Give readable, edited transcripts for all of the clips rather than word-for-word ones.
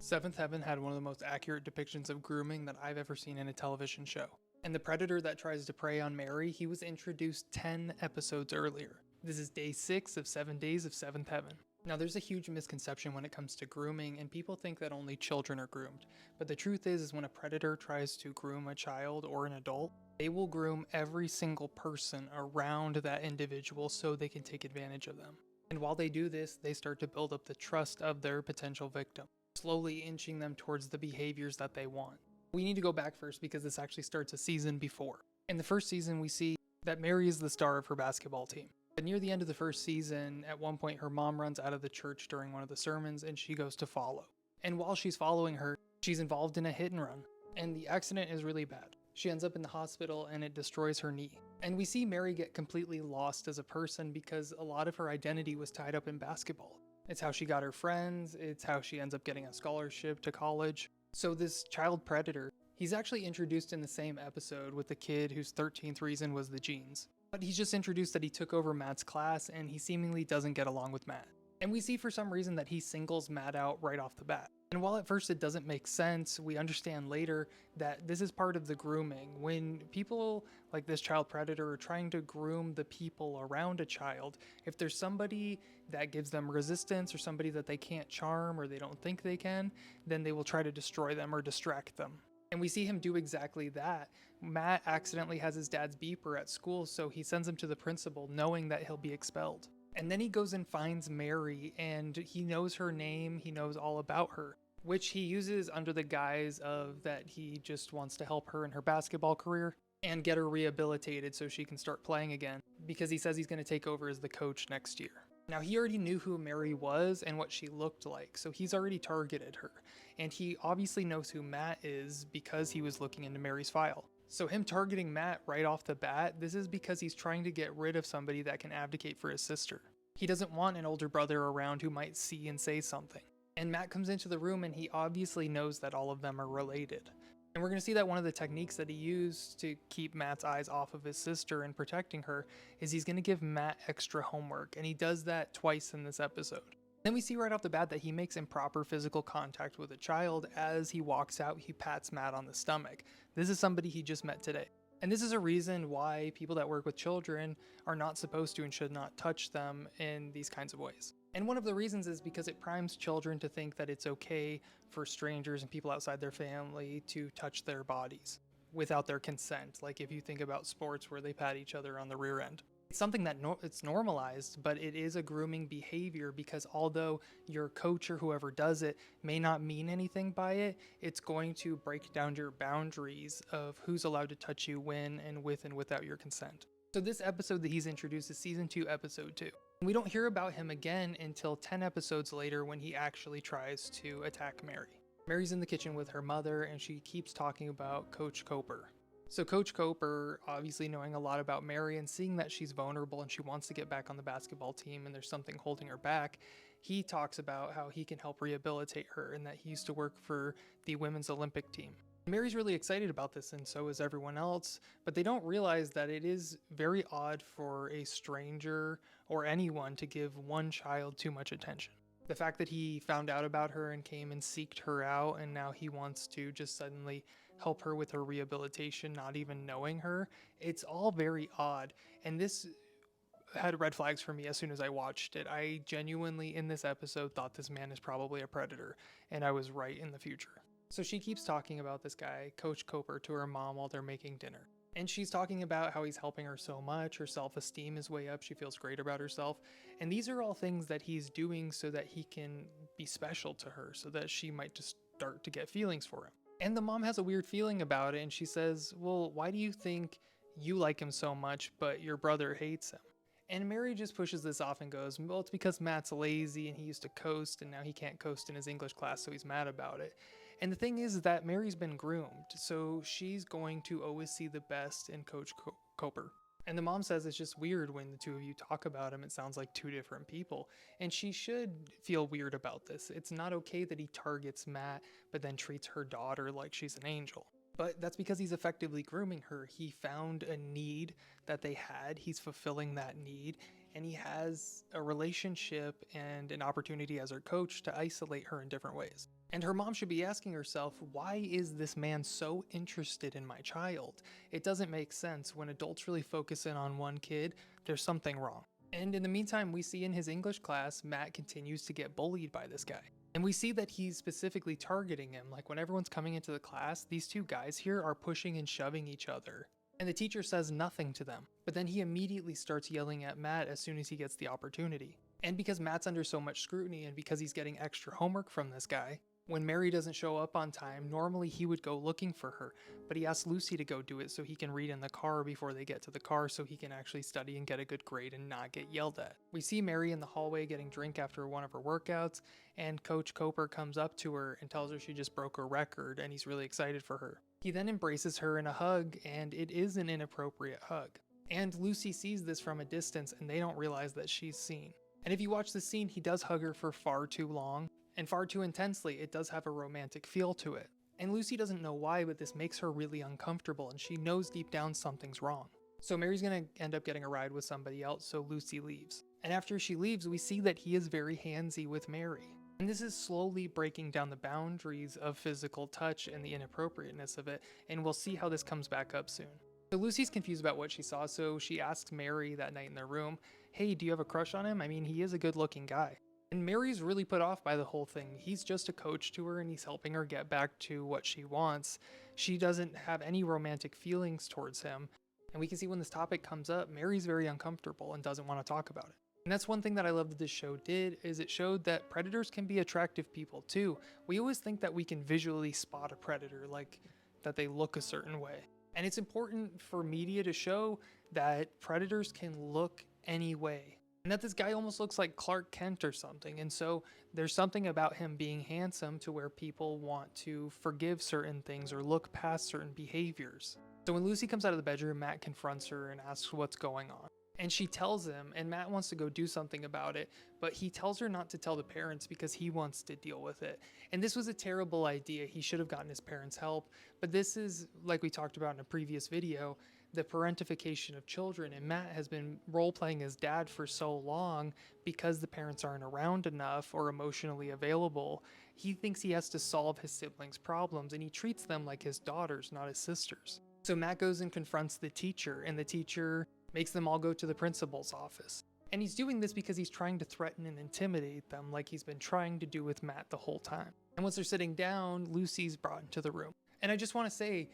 Seventh Heaven had one of the most accurate depictions of grooming that I've ever seen in a television show. And the predator that tries to prey on Mary, he was introduced 10 episodes earlier. This is day 6 of 7 days of Seventh Heaven. Now there's a huge misconception when it comes to grooming, and people think that only children are groomed. But the truth is when a predator tries to groom a child or an adult, they will groom every single person around that individual so they can take advantage of them. And while they do this, they start to build up the trust of their potential victim, slowly inching them towards the behaviors that they want. We need to go back first because this actually starts a season before. In the first season, we see that Mary is the star of her basketball team. But near the end of the first season, at one point her mom runs out of the church during one of the sermons and she goes to follow. And while she's following her, she's involved in a hit and run. And the accident is really bad. She ends up in the hospital and it destroys her knee. And we see Mary get completely lost as a person because a lot of her identity was tied up in basketball. It's how she got her friends, it's how she ends up getting a scholarship to college. So this child predator, he's actually introduced in the same episode with the kid whose 13th reason was the jeans. But he's just introduced that he took over Matt's class and he seemingly doesn't get along with Matt. And we see for some reason that he singles Matt out right off the bat. And while at first it doesn't make sense, we understand later that this is part of the grooming. When people like this child predator are trying to groom the people around a child, if there's somebody that gives them resistance or somebody that they can't charm or they don't think they can, then they will try to destroy them or distract them. And we see him do exactly that. Matt accidentally has his dad's beeper at school, so he sends him to the principal knowing that he'll be expelled. And then he goes and finds Mary, and he knows her name, he knows all about her, which he uses under the guise of that he just wants to help her in her basketball career and get her rehabilitated so she can start playing again, because he says he's going to take over as the coach next year. Now, he already knew who Mary was and what she looked like, so he's already targeted her. And he obviously knows who Matt is because he was looking into Mary's file. So him targeting Matt right off the bat, this is because he's trying to get rid of somebody that can advocate for his sister. He doesn't want an older brother around who might see and say something. And Matt comes into the room and he obviously knows that all of them are related. And we're going to see that one of the techniques that he used to keep Matt's eyes off of his sister and protecting her is he's going to give Matt extra homework, and he does that twice in this episode. Then we see right off the bat that he makes improper physical contact with a child. As he walks out, he pats Matt on the stomach. This is somebody he just met today. And this is a reason why people that work with children are not supposed to and should not touch them in these kinds of ways. And one of the reasons is because it primes children to think that it's okay for strangers and people outside their family to touch their bodies without their consent. Like if you think about sports where they pat each other on the rear end. It's something that it's normalized, but it is a grooming behavior because although your coach or whoever does it may not mean anything by it, it's going to break down your boundaries of who's allowed to touch you when and with and without your consent. So this episode that he's introduced is season 2, episode 2. We don't hear about him again until 10 episodes later when he actually tries to attack Mary. Mary's in the kitchen with her mother and she keeps talking about Coach Coper. So Coach Coper, obviously knowing a lot about Mary and seeing that she's vulnerable and she wants to get back on the basketball team and there's something holding her back, he talks about how he can help rehabilitate her and that he used to work for the women's Olympic team. Mary's really excited about this and so is everyone else, but they don't realize that it is very odd for a stranger or anyone to give one child too much attention. The fact that he found out about her and came and seeked her out and now he wants to just suddenly help her with her rehabilitation, not even knowing her, it's all very odd. And this had red flags for me as soon as I watched it. I genuinely, in this episode, thought this man is probably a predator, and I was right in the future. So she keeps talking about this guy, Coach Coper, to her mom while they're making dinner. And she's talking about how he's helping her so much, her self-esteem is way up, she feels great about herself. And these are all things that he's doing so that he can be special to her, so that she might just start to get feelings for him. And the mom has a weird feeling about it, and she says, well, why do you think you like him so much, but your brother hates him? And Mary just pushes this off and goes, well, it's because Matt's lazy and he used to coast and now he can't coast in his English class, so he's mad about it. And the thing is that Mary's been groomed, so she's going to always see the best in Coach Coper. And the mom says it's just weird when the two of you talk about him, it sounds like two different people. And she should feel weird about this. It's not okay that he targets Matt, but then treats her daughter like she's an angel. But that's because he's effectively grooming her. He found a need that they had, he's fulfilling that need, and he has a relationship and an opportunity as her coach to isolate her in different ways. And her mom should be asking herself, why is this man so interested in my child? It doesn't make sense. When adults really focus in on one kid, there's something wrong. And in the meantime, we see in his English class, Matt continues to get bullied by this guy. And we see that he's specifically targeting him. Like when everyone's coming into the class, these two guys here are pushing and shoving each other. And the teacher says nothing to them. But then he immediately starts yelling at Matt as soon as he gets the opportunity. And because Matt's under so much scrutiny and because he's getting extra homework from this guy, when Mary doesn't show up on time, normally he would go looking for her, but he asks Lucy to go do it so he can read in the car before they get to the car so he can actually study and get a good grade and not get yelled at. We see Mary in the hallway getting drink after one of her workouts, and Coach Coper comes up to her and tells her she just broke a record and he's really excited for her. He then embraces her in a hug, and it is an inappropriate hug. And Lucy sees this from a distance and they don't realize that she's seen. And if you watch the scene, he does hug her for far too long. And far too intensely. It does have a romantic feel to it. And Lucy doesn't know why, but this makes her really uncomfortable, and she knows deep down something's wrong. So Mary's gonna end up getting a ride with somebody else, so Lucy leaves. And after she leaves, we see that he is very handsy with Mary. And this is slowly breaking down the boundaries of physical touch and the inappropriateness of it, and we'll see how this comes back up soon. So Lucy's confused about what she saw, so she asks Mary that night in their room, hey, do you have a crush on him? I mean, he is a good looking guy. And Mary's really put off by the whole thing. He's just a coach to her and he's helping her get back to what she wants. She doesn't have any romantic feelings towards him. And we can see when this topic comes up, Mary's very uncomfortable and doesn't want to talk about it. And that's one thing that I love that this show did, is it showed that predators can be attractive people too. We always think that we can visually spot a predator, like that they look a certain way. And it's important for media to show that predators can look any way. And that this guy almost looks like Clark Kent or something. And so there's something about him being handsome to where people want to forgive certain things or look past certain behaviors. So when Lucy comes out of the bedroom, Matt confronts her and asks what's going on. And she tells him, and Matt wants to go do something about it, but he tells her not to tell the parents because he wants to deal with it. And this was a terrible idea. He should have gotten his parents' help. But this is, like we talked about in a previous video, the parentification of children, and Matt has been role-playing his dad for so long because the parents aren't around enough or emotionally available. He thinks he has to solve his siblings' problems, and he treats them like his daughters, not his sisters. So Matt goes and confronts the teacher, and the teacher makes them all go to the principal's office. And he's doing this because he's trying to threaten and intimidate them like he's been trying to do with Matt the whole time. And once they're sitting down, Lucy's brought into the room. And I just want to say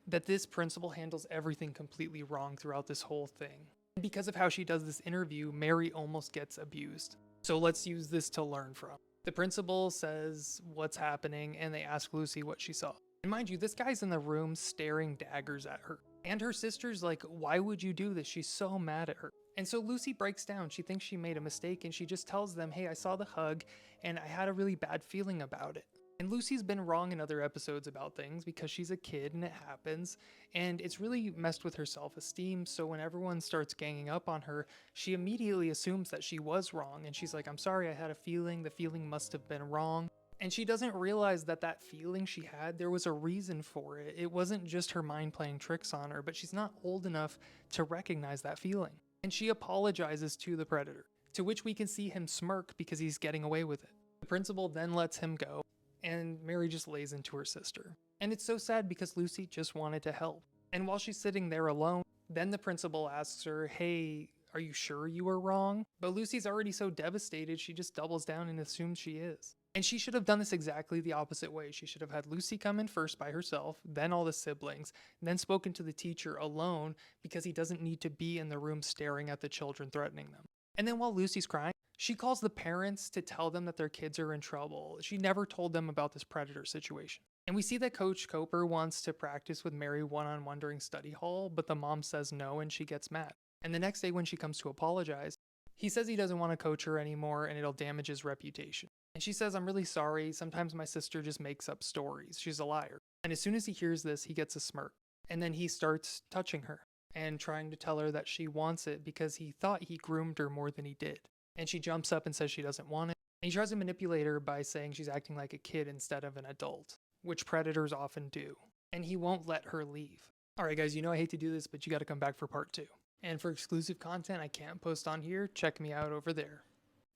that this principal handles everything completely wrong throughout this whole thing. And because of how she does this interview, Mary almost gets abused. So let's use this to learn from. The principal says what's happening, and they ask Lucy what she saw. And mind you, this guy's in the room staring daggers at her. And her sister's like, why would you do this? She's so mad at her. And so Lucy breaks down. She thinks she made a mistake, and she just tells them, hey, I saw the hug, and I had a really bad feeling about it. And Lucy's been wrong in other episodes about things because she's a kid and it happens, and it's really messed with her self-esteem. So when everyone starts ganging up on her, she immediately assumes that she was wrong, and she's like, I'm sorry, I had a feeling, the feeling must have been wrong. And she doesn't realize that that feeling she had, there was a reason for it. It wasn't just her mind playing tricks on her, but she's not old enough to recognize that feeling. And she apologizes to the predator, to which we can see him smirk because he's getting away with it. The principal then lets him go, and Mary just lays into her sister. And it's so sad because Lucy just wanted to help. And while she's sitting there alone, then the principal asks her, hey, are you sure you were wrong? But Lucy's already so devastated, she just doubles down and assumes she is. And she should have done this exactly the opposite way. She should have had Lucy come in first by herself, then all the siblings, then spoken to the teacher alone because he doesn't need to be in the room staring at the children threatening them. And then while Lucy's crying, she calls the parents to tell them that their kids are in trouble. She never told them about this predator situation. And we see that Coach Coper wants to practice with Mary one-on-one during study hall, but the mom says no and she gets mad. And the next day when she comes to apologize, he says he doesn't want to coach her anymore and it'll damage his reputation. And she says, I'm really sorry, sometimes my sister just makes up stories. She's a liar. And as soon as he hears this, he gets a smirk. And then he starts touching her and trying to tell her that she wants it because he thought he groomed her more than he did. And she jumps up and says she doesn't want it. And he tries to manipulate her by saying she's acting like a kid instead of an adult, which predators often do. And he won't let her leave. Alright guys, you know I hate to do this, but you gotta come back for part 2. And for exclusive content I can't post on here, check me out over there.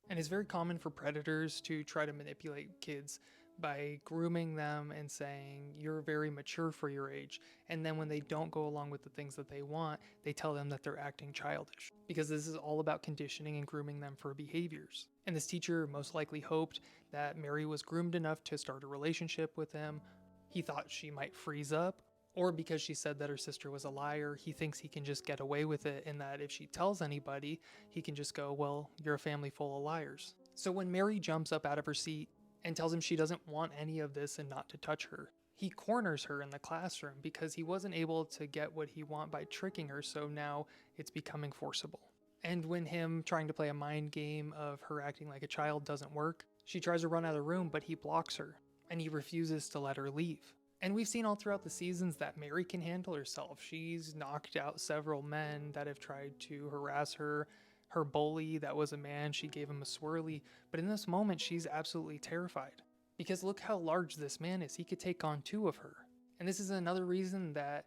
And it's very common for predators to try to manipulate kids by grooming them and saying, you're very mature for your age. And then when they don't go along with the things that they want, they tell them that they're acting childish. Because this is all about conditioning and grooming them for behaviors. And this teacher most likely hoped that Mary was groomed enough to start a relationship with him. He thought she might freeze up. Or because she said that her sister was a liar, he thinks he can just get away with it, and that if she tells anybody, he can just go, well, you're a family full of liars. So when Mary jumps up out of her seat and tells him she doesn't want any of this and not to touch her, he corners her in the classroom because he wasn't able to get what he want by tricking her, so now it's becoming forcible. And when him trying to play a mind game of her acting like a child doesn't work, she tries to run out of the room, but he blocks her, and he refuses to let her leave. And we've seen all throughout the seasons that Mary can handle herself. She's knocked out several men that have tried to harass her. Her bully, that was a man, she gave him a swirly. But in this moment, she's absolutely terrified. Because look how large this man is. He could take on 2 of her. And this is another reason that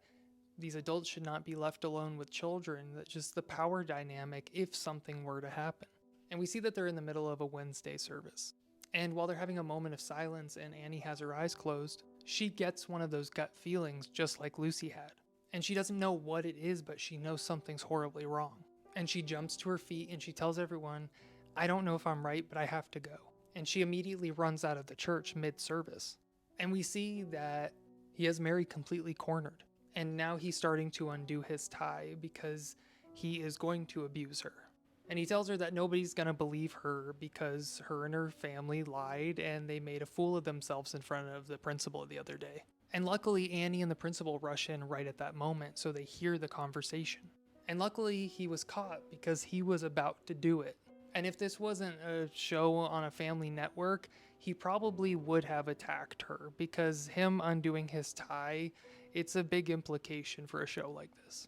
these adults should not be left alone with children. That just the power dynamic if something were to happen. And we see that they're in the middle of a Wednesday service. And while they're having a moment of silence and Annie has her eyes closed, she gets one of those gut feelings just like Lucy had. And she doesn't know what it is, but she knows something's horribly wrong. And she jumps to her feet and she tells everyone, I don't know if I'm right, but I have to go. And she immediately runs out of the church mid-service. And we see that he has Mary completely cornered. And now he's starting to undo his tie because he is going to abuse her. And he tells her that nobody's going to believe her because her and her family lied and they made a fool of themselves in front of the principal the other day. And luckily, Annie and the principal rush in right at that moment so they hear the conversation. And luckily, he was caught because he was about to do it. And if this wasn't a show on a family network, he probably would have attacked her because him undoing his tie, it's a big implication for a show like this.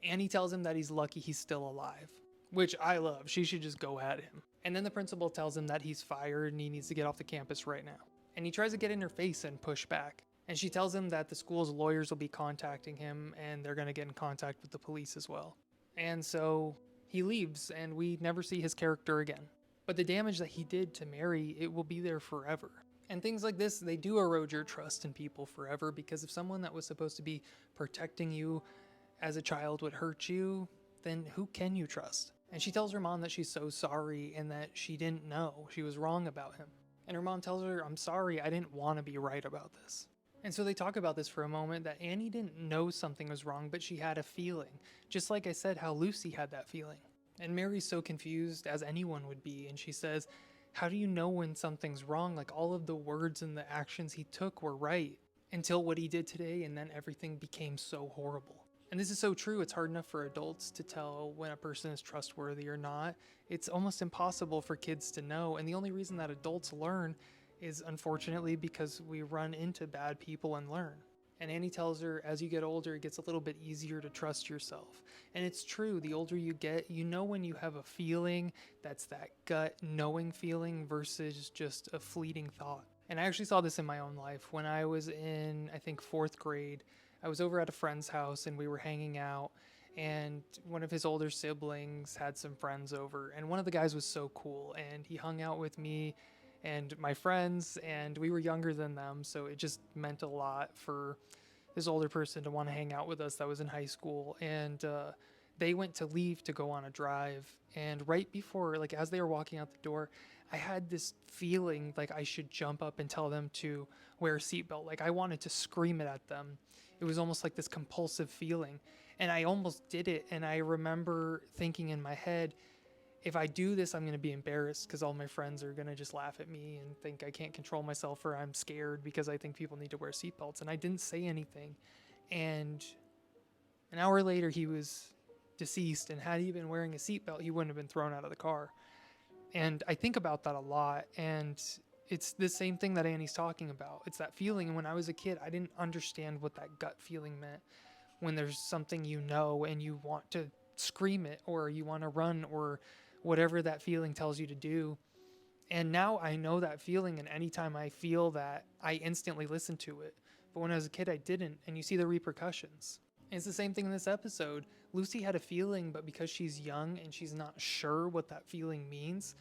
Annie tells him that he's lucky he's still alive. Which I love. She should just go at him. And then the principal tells him that he's fired and he needs to get off the campus right now. And he tries to get in her face and push back. And she tells him that the school's lawyers will be contacting him and they're going to get in contact with the police as well. And so he leaves and we never see his character again. But the damage that he did to Mary, it will be there forever. And things like this, they do erode your trust in people forever because if someone that was supposed to be protecting you as a child would hurt you, then who can you trust? And she tells her mom that she's so sorry and that she didn't know. She was wrong about him. And her mom tells her, I'm sorry, I didn't want to be right about this. And so they talk about this for a moment, that Annie didn't know something was wrong, but she had a feeling. Just like I said, how Lucy had that feeling. And Mary's so confused, as anyone would be, and she says, how do you know when something's wrong? Like all of the words and the actions he took were right. Until what he did today, and then everything became so horrible. And this is so true, it's hard enough for adults to tell when a person is trustworthy or not. It's almost impossible for kids to know, and the only reason that adults learn is unfortunately because we run into bad people and learn. And Annie tells her, as you get older, it gets a little bit easier to trust yourself. And it's true, the older you get, you know when you have a feeling that's that gut knowing feeling versus just a fleeting thought. And I actually saw this in my own life. When I was in, I think, 4th grade, I was over at a friend's house and we were hanging out and one of his older siblings had some friends over and one of the guys was so cool and he hung out with me and my friends and we were younger than them, so it just meant a lot for this older person to want to hang out with us that was in high school. And they went to leave to go on a drive, and right before, like as they were walking out the door, I had this feeling like I should jump up and tell them to wear a seatbelt. Like I wanted to scream it at them. It was almost like this compulsive feeling. And I almost did it. And I remember thinking in my head, if I do this, I'm going to be embarrassed because all my friends are going to just laugh at me and think I can't control myself or I'm scared because I think people need to wear seatbelts. And I didn't say anything. And an hour later, he was deceased. And had he been wearing a seatbelt, he wouldn't have been thrown out of the car. And I think about that a lot. And it's the same thing that Annie's talking about. It's that feeling. And when I was a kid, I didn't understand what that gut feeling meant. When there's something you know and you want to scream it or you want to run or whatever that feeling tells you to do. And now I know that feeling, and anytime I feel that, I instantly listen to it. But when I was a kid, I didn't, and you see the repercussions. And it's the same thing in this episode. Lucy had a feeling, but because she's young and she's not sure what that feeling means,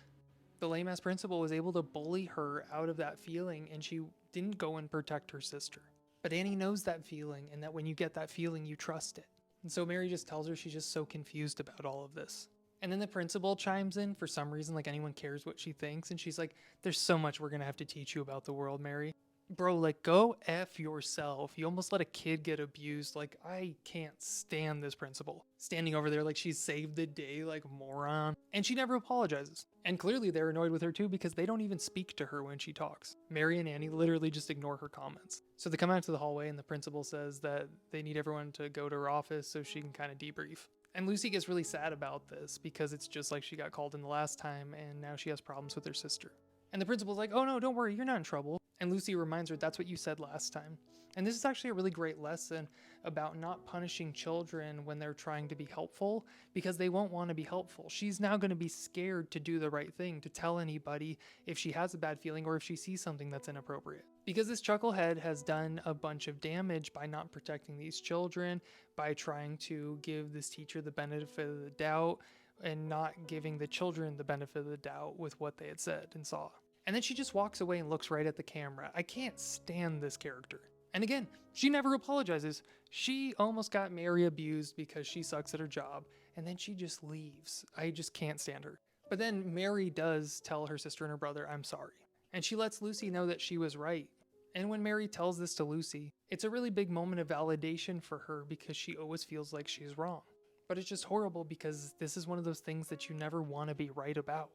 the lame-ass principal was able to bully her out of that feeling, and she didn't go and protect her sister. But Annie knows that feeling, and that when you get that feeling, you trust it. And so Mary just tells her she's just so confused about all of this. And then the principal chimes in for some reason, like anyone cares what she thinks, and she's like, there's so much we're gonna have to teach you about the world, Mary. Bro, like, go F yourself. You almost let a kid get abused. Like, I can't stand this principal. Standing over there like she's saved the day, like moron. And she never apologizes. And clearly they're annoyed with her too because they don't even speak to her when she talks. Mary and Annie literally just ignore her comments. So they come out to the hallway and the principal says that they need everyone to go to her office so she can kind of debrief. And Lucy gets really sad about this because it's just like she got called in the last time and now she has problems with her sister. And the principal's like, oh no, don't worry, you're not in trouble. And Lucy reminds her that's what you said last time. And this is actually a really great lesson about not punishing children when they're trying to be helpful because they won't want to be helpful. She's now going to be scared to do the right thing, to tell anybody if she has a bad feeling or if she sees something that's inappropriate. Because this chucklehead has done a bunch of damage by not protecting these children, by trying to give this teacher the benefit of the doubt, and not giving the children the benefit of the doubt with what they had said and saw. And then she just walks away and looks right at the camera. I can't stand this character. And again, she never apologizes. She almost got Mary abused because she sucks at her job, and then she just leaves. I just can't stand her. But then Mary does tell her sister and her brother, I'm sorry. And she lets Lucy know that she was right. And when Mary tells this to Lucy, it's a really big moment of validation for her because she always feels like she's wrong. But it's just horrible because this is one of those things that you never want to be right about.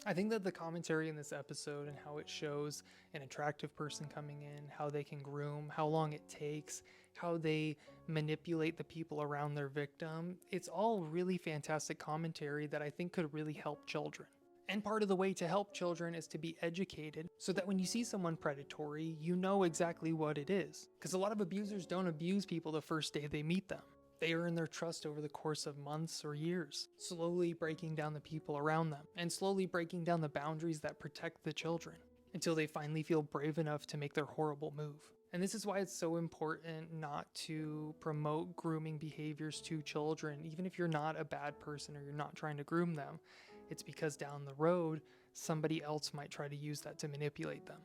I think that the commentary in this episode and how it shows an attractive person coming in, how they can groom, how long it takes, how they manipulate the people around their victim, it's all really fantastic commentary that I think could really help children. And part of the way to help children is to be educated so that when you see someone predatory, you know exactly what it is. Because a lot of abusers don't abuse people the first day they meet them. They earn their trust over the course of months or years, slowly breaking down the people around them and slowly breaking down the boundaries that protect the children until they finally feel brave enough to make their horrible move. And this is why it's so important not to promote grooming behaviors to children, even if you're not a bad person or you're not trying to groom them. It's because down the road, somebody else might try to use that to manipulate them.